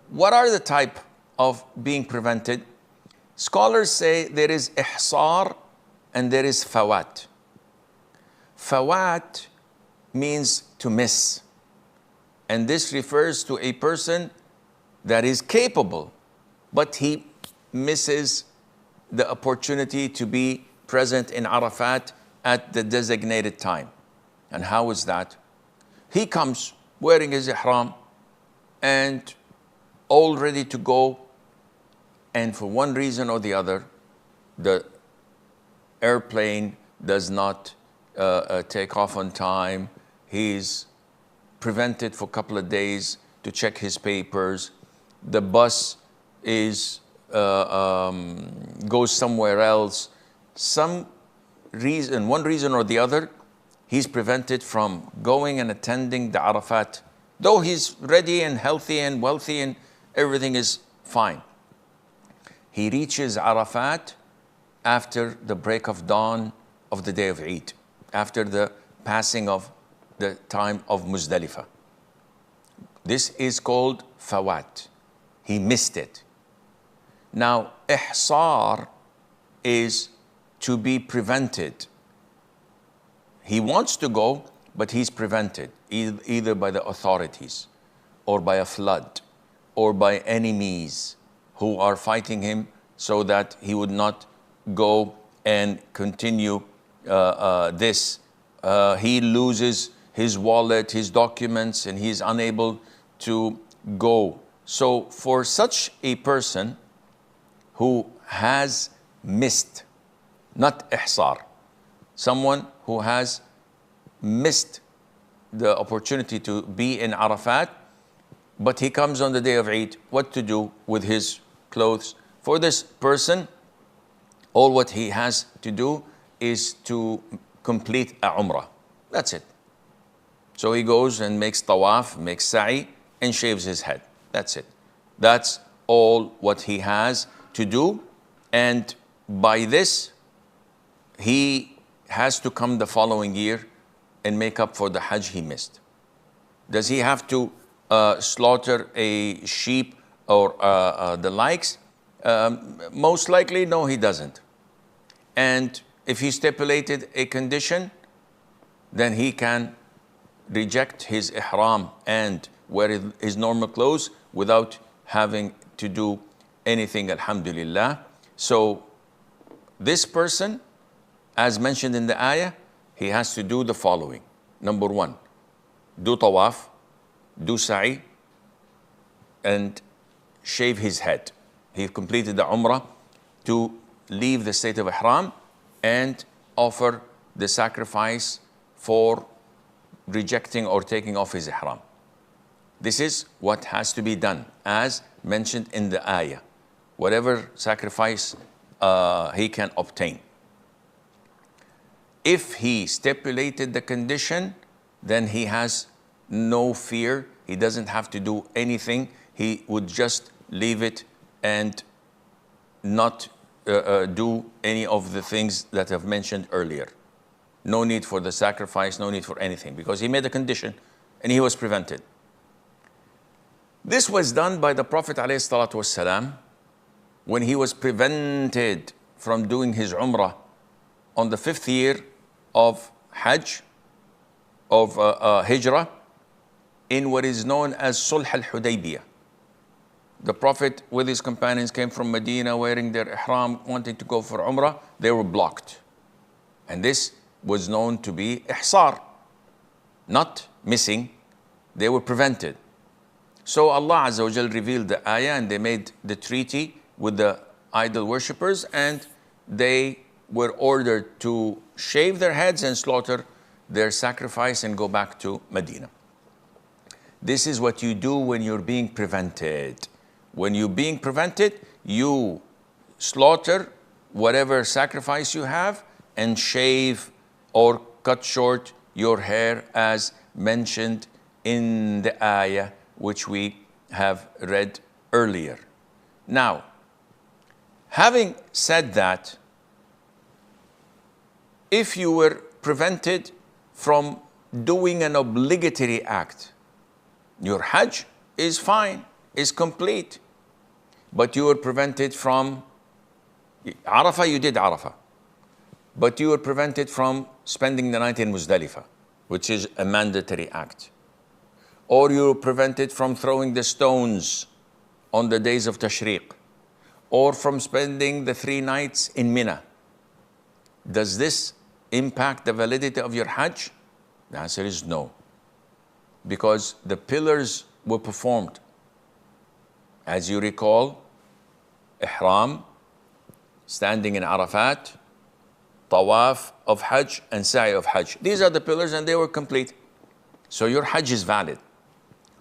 what are the type of being prevented? Scholars say there is ihsar and there is fawat. Fawat means to miss. And this refers to a person that is capable, but he misses the opportunity to be present in Arafat at the designated time. And how is that? He comes wearing his ihram and all ready to go, and for one reason or the other, the airplane does not take off on time. He's prevented for a couple of days to check his papers. The bus is goes somewhere else. One reason or the other, he's prevented from going and attending the Arafat, though he's ready and healthy and wealthy and everything is fine. He reaches Arafat after the break of dawn of the day of Eid, after the passing of the time of Muzdalifah. This is called fawat. He missed it. Now, ihsar is to be prevented. He wants to go, but he's prevented, either by the authorities, or by a flood, or by enemies who are fighting him so that he would not go and continue this. He loses his wallet, his documents, and he's unable to go. So for such a person who has missed, not ihsar, someone who has missed the opportunity to be in Arafat, but he comes on the day of Eid, what to do with his clothes? For this person, all what he has to do is to complete a Umrah. That's it. So he goes and makes tawaf, makes sa'i, and shaves his head. That's it. That's all what he has to do. And by this, he has to come the following year and make up for the Hajj he missed. Does he have to slaughter a sheep or the likes? Most likely, no, he doesn't. And if he stipulated a condition, then he can reject his ihram and wear his normal clothes without having to do anything, alhamdulillah. So this person, as mentioned in the ayah, he has to do the following. Number one, do tawaf, do sa'i, and shave his head. He completed the Umrah to leave the state of ihram and offer the sacrifice for rejecting or taking off his ihram. This is what has to be done, as mentioned in the ayah. Whatever sacrifice he can obtain. If he stipulated the condition, then he has no fear. He doesn't have to do anything. He would just leave it and not do any of the things that I've mentioned earlier. No need for the sacrifice, no need for anything, because he made a condition and he was prevented. This was done by the Prophet ﷺ when he was prevented from doing his Umrah on the 5th year of Hajj, of Hijrah, in what is known as Sulh al-Hudaybiyah. The Prophet with his companions came from Medina wearing their ihram, wanting to go for Umrah. They were blocked. And this was known to be ihsar, not missing. They were prevented. So Allah Azza wa Jal revealed the ayah, and they made the treaty with the idol worshippers, and they were ordered to shave their heads and slaughter their sacrifice and go back to Medina. This is what you do when you're being prevented. When you're being prevented, you slaughter whatever sacrifice you have and shave or cut short your hair, as mentioned in the ayah which we have read earlier. Now, having said that, if you were prevented from doing an obligatory act, your Hajj is fine. is complete. But you were prevented from Arafah, you did Arafah. But you were prevented from spending the night in Muzdalifah, which is a mandatory act. Or you were prevented from throwing the stones on the days of Tashriq, or from spending the 3 nights in Mina. Does this impact the validity of your Hajj? The answer is no. Because the pillars were performed. As you recall, Ihram, standing in Arafat, Tawaf of Hajj, and Sa'i of Hajj. These are the pillars and they were complete. So your Hajj is valid.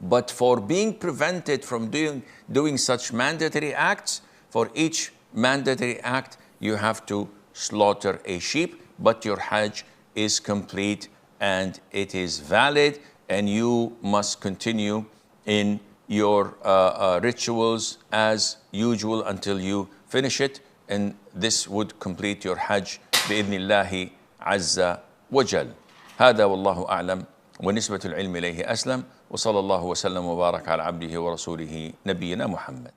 But for being prevented from doing such mandatory acts, for each mandatory act, you have to slaughter a sheep, but your Hajj is complete and it is valid, and you must continue in your rituals as usual until you finish it, and this would complete your Hajj بإذن الله عز وجل. هذا والله أعلم ونسبة العلم إليه أسلم وصلى الله وسلم وبارك على عبده ورسوله نبينا محمد.